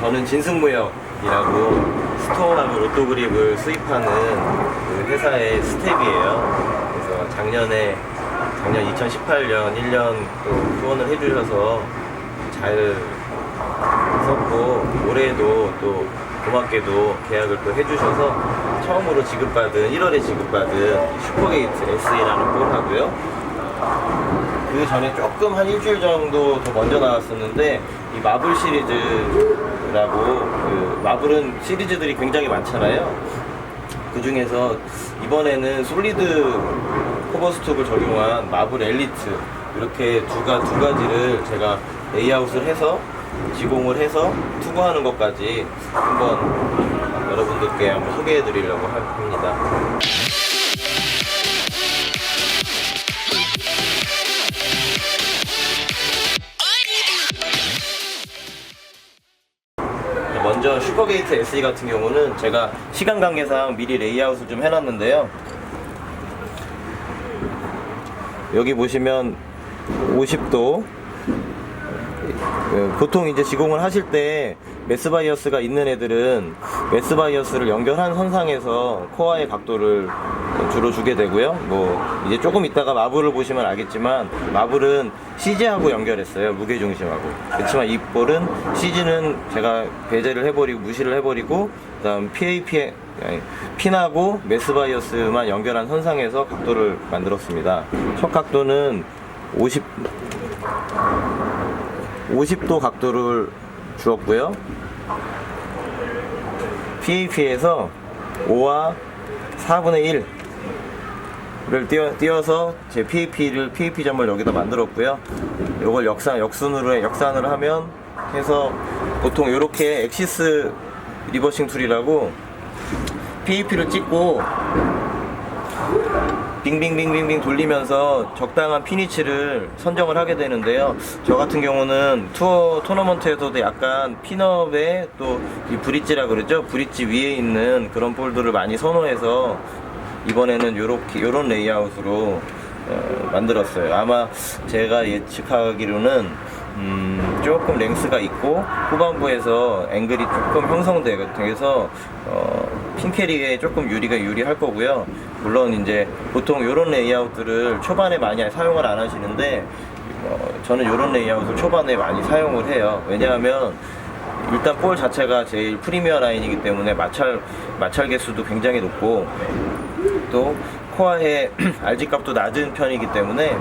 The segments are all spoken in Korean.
저는 진승무역이라고 스토어하고 로또그립을 수입하는 그 회사의 스텝이에요. 그래서 작년 2018년 1년 또 후원을 해주셔서 잘 썼고, 올해도 또 고맙게도 계약을 또 해주셔서 처음으로 지급받은 1월에 지급받은 슈퍼게이트 SE라는 볼하고요. 그 전에 조금 한 일주일 정도 더 먼저 나왔었는데, 이 마블 시리즈라고, 그 마블은 시리즈들이 굉장히 많잖아요. 그 중에서 이번에는 솔리드 커버스톡을 적용한 마블 엘리트, 이렇게 두 가지를 제가 레이아웃을 해서 지공을 해서 투구하는 것까지 한번 여러분들께 한번 소개해 드리려고 합니다. 먼저 슈퍼게이트 SE 같은 경우는 제가 시간 관계상 미리 레이아웃을 좀 해놨는데요. 여기 보시면 50도, 보통 이제 지공을 하실 때 매스바이어스가 있는 애들은 매스바이어스를 연결한 선상에서 코어의 각도를 주로 주게 되고요. 뭐 이제 조금 있다가 마블을 보시면 알겠지만, 마블은 CG하고 연결했어요, 무게중심하고. 그렇지만 이 볼은 CG는 제가 배제를 해버리고 무시를 해버리고, 그 다음 핀하고 매스바이어스만 연결한 선상에서 각도를 만들었습니다. 첫 각도는 50도 각도를 주었고요. PAP에서 5와 4분의 1을 띄어서 제 PAP 점을 여기다 만들었고요. 이걸 역산으로 하면 해서, 보통 이렇게 엑시스 리버싱 툴이라고 PAP를 찍고 빙빙빙빙빙 돌리면서 적당한 피니치를 선정을 하게 되는데요. 저 같은 경우는 토너먼트에서도 약간 핀업에 또 이 브릿지라 그러죠. 브릿지 위에 있는 그런 볼들을 많이 선호해서 이번에는 요런 레이아웃으로 만들었어요. 아마 제가 예측하기로는 조금 랭스가 있고 후반부에서 앵글이 조금 형성돼서 핀캐리에 조금 유리할 거고요. 물론 이제 보통 요런 레이아웃들을 초반에 많이 사용을 안 하시는데, 저는 요런 레이아웃을 초반에 많이 사용을 해요. 왜냐하면 일단 볼 자체가 제일 프리미어 라인이기 때문에 마찰 개수도 굉장히 높고, 또 코어의 RG 값도 낮은 편이기 때문에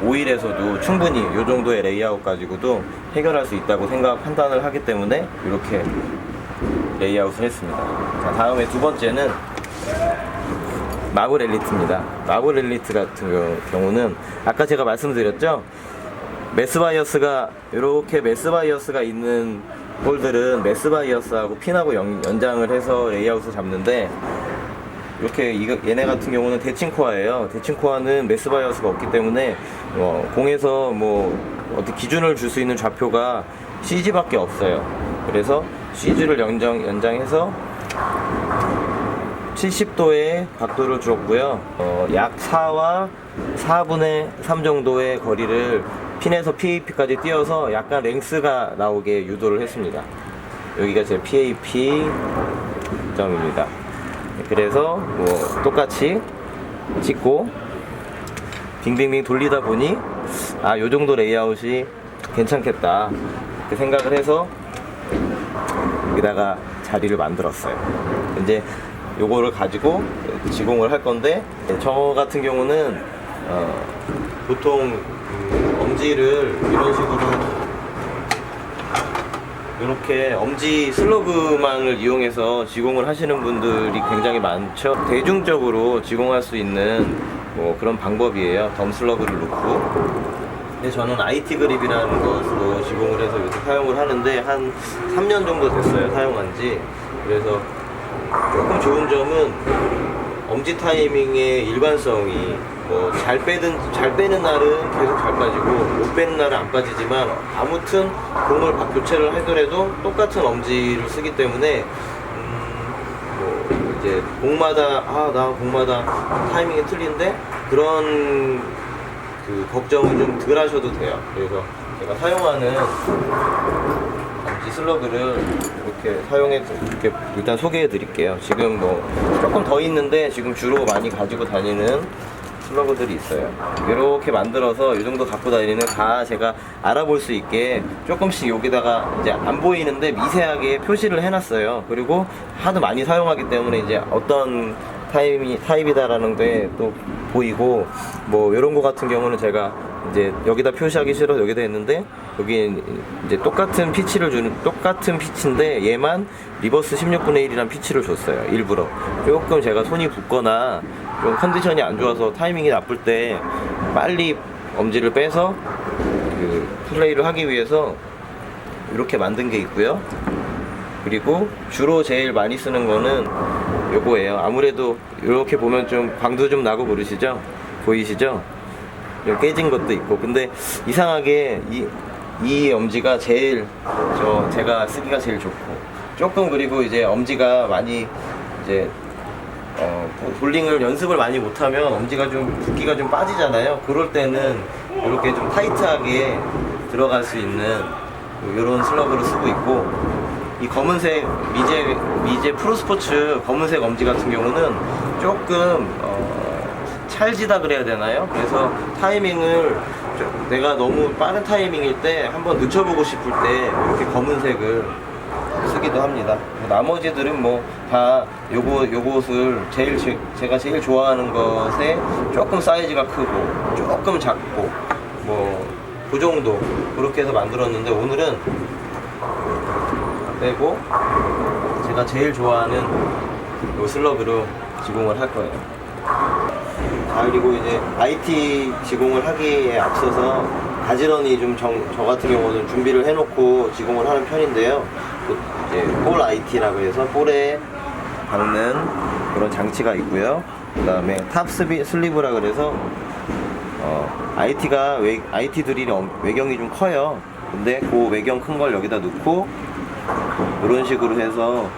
오일에서도 충분히 이 정도의 레이아웃 가지고도 해결할 수 있다고 판단을 하기 때문에 이렇게 레이아웃을 했습니다. 자, 다음에 두 번째는 마블 엘리트입니다. 마블 엘리트 같은 경우는 아까 제가 말씀드렸죠, 매스바이어스가 이렇게 매스바이어스가 있는 볼들은 매스바이어스하고 핀하고 연장을 해서 레이아웃을 잡는데, 이렇게 얘네 같은 경우는 대칭코어예요. 대칭코어는 매스바이어스가 없기 때문에 공에서 뭐 어디 기준을 줄 수 있는 좌표가 CG밖에 없어요. 그래서 CG를 연장해서 70도의 각도를 주었고요. 약 4와 4분의 3 정도의 거리를 핀에서 PAP까지 띄어서 약간 랭스가 나오게 유도를 했습니다. 여기가 제 PAP 점입니다. 그래서 뭐 똑같이 찍고 빙빙빙 돌리다 보니 요 정도 레이아웃이 괜찮겠다 이렇게 생각을 해서 여기다가 자리를 만들었어요. 이제 요거를 가지고 지공을 할 건데, 저 같은 경우는 보통 엄지를 이런 식으로 이렇게 엄지 슬러그망을 이용해서 지공을 하시는 분들이 굉장히 많죠. 대중적으로 지공할 수 있는 그런 방법이에요. 덤 슬러그를 놓고. 근데 저는 IT 그립이라는 것으로 지공을 해서 요새 사용을 하는데, 한 3년 정도 됐어요, 사용한 지. 그래서 조금 좋은 점은 엄지 타이밍의 일관성이, 잘 빼는 날은 계속 잘 빠지고 못 빼는 날은 안 빠지지만, 아무튼 공을 교체를 하더라도 똑같은 엄지를 쓰기 때문에 이제 공마다 타이밍이 틀린데, 그런 걱정을 좀 덜 하셔도 돼요. 그래서 제가 사용하는 엄지 브릿지 슬러그를 이렇게 이렇게 일단 소개해 드릴게요. 지금 뭐 조금 더 있는데 지금 주로 많이 가지고 다니는 슬러그들이 있어요. 이렇게 만들어서 이 정도 갖고 다니는 다 제가 알아볼 수 있게 조금씩 여기다가 이제 안 보이는데 미세하게 표시를 해놨어요. 그리고 하도 많이 사용하기 때문에 이제 어떤 타입이다라는 게 또 보이고, 뭐 이런 거 같은 경우는 제가 이제 여기다 표시하기 싫어서 여기다 했는데, 여기 이제 똑같은 피치인데 얘만 리버스 16분의 1이란 피치를 줬어요. 일부러 조금 제가 손이 붓거나 좀 컨디션이 안 좋아서 타이밍이 나쁠 때 빨리 엄지를 빼서 그 플레이를 하기 위해서 이렇게 만든 게 있고요. 그리고 주로 제일 많이 쓰는 거는 요거예요. 아무래도 이렇게 보면 좀 광도 좀 나고 그러시죠? 보이시죠? 깨진 것도 있고. 근데 이상하게 이 엄지가 제일 제가 쓰기가 제일 좋고, 조금 그리고 이제 엄지가 많이 이제 볼링을 연습을 많이 못하면 엄지가 좀 붓기가 좀 빠지잖아요. 그럴 때는 이렇게 좀 타이트하게 들어갈 수 있는 이런 슬러그를 쓰고 있고, 이 검은색 미제 프로스포츠 검은색 엄지 같은 경우는 조금 찰지다 그래야 되나요? 그래서 타이밍을 내가 너무 빠른 타이밍일 때 한번 늦춰보고 싶을 때 이렇게 검은색을 쓰기도 합니다. 나머지들은 뭐 다 요것을 제가 제일 좋아하는 것에 조금 사이즈가 크고 조금 작고 뭐 그 정도 그렇게 해서 만들었는데, 오늘은 빼고 제가 제일 좋아하는 요 슬러그로 지공을 할 거예요. 그리고 이제 IT 지공을 하기에 앞서서 가지런히 좀 저 같은 경우는 준비를 해놓고 지공을 하는 편인데요. 이제 볼 IT라고 해서 볼에 박는 그런 장치가 있고요. 그 다음에 탑 슬리브라 그래서 IT 드릴이 외경이 좀 커요. 근데 그 외경 큰 걸 여기다 넣고 이런 식으로 해서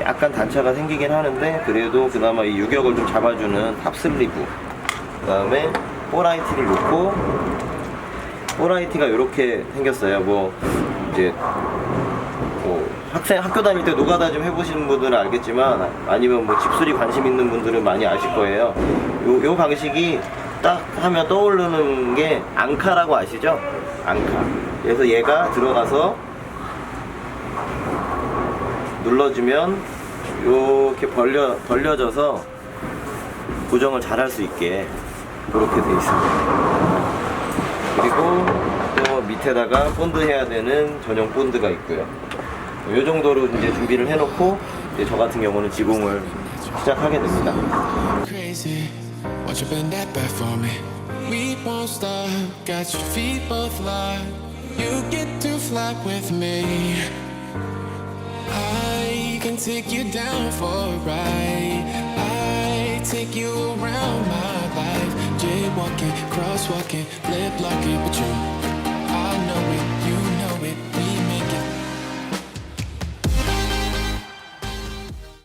약간 단차가 생기긴 하는데, 그래도 그나마 이 유격을 좀 잡아주는 탑 슬리브. 그 다음에 볼 IT를 놓고, 볼 IT가 이렇게 생겼어요. 뭐 이제 학교 다닐 때 노가다 좀 해보시는 분들은 알겠지만, 아니면 뭐 집수리 관심 있는 분들은 많이 아실 거예요. 요 방식이 딱 하면 떠오르는 게 앙카라고 아시죠? 앙카. 그래서 얘가 들어가서 눌러주면 이렇게 벌려져서 고정을 잘 할 수 있게 그렇게 돼 있습니다. 그리고 또 밑에다가 본드 해야 되는 전용 본드가 있고요. 이 정도로 이제 준비를 해놓고 이제 저 같은 경우는 지공을 시작하게 됩니다. Won't you bend that back for me? We won't stop. Got your feet both locked. You get to fly with me. I can take you down for a ride. I take you around my life. Jaywalking, crosswalking, lip locking, but I know it. You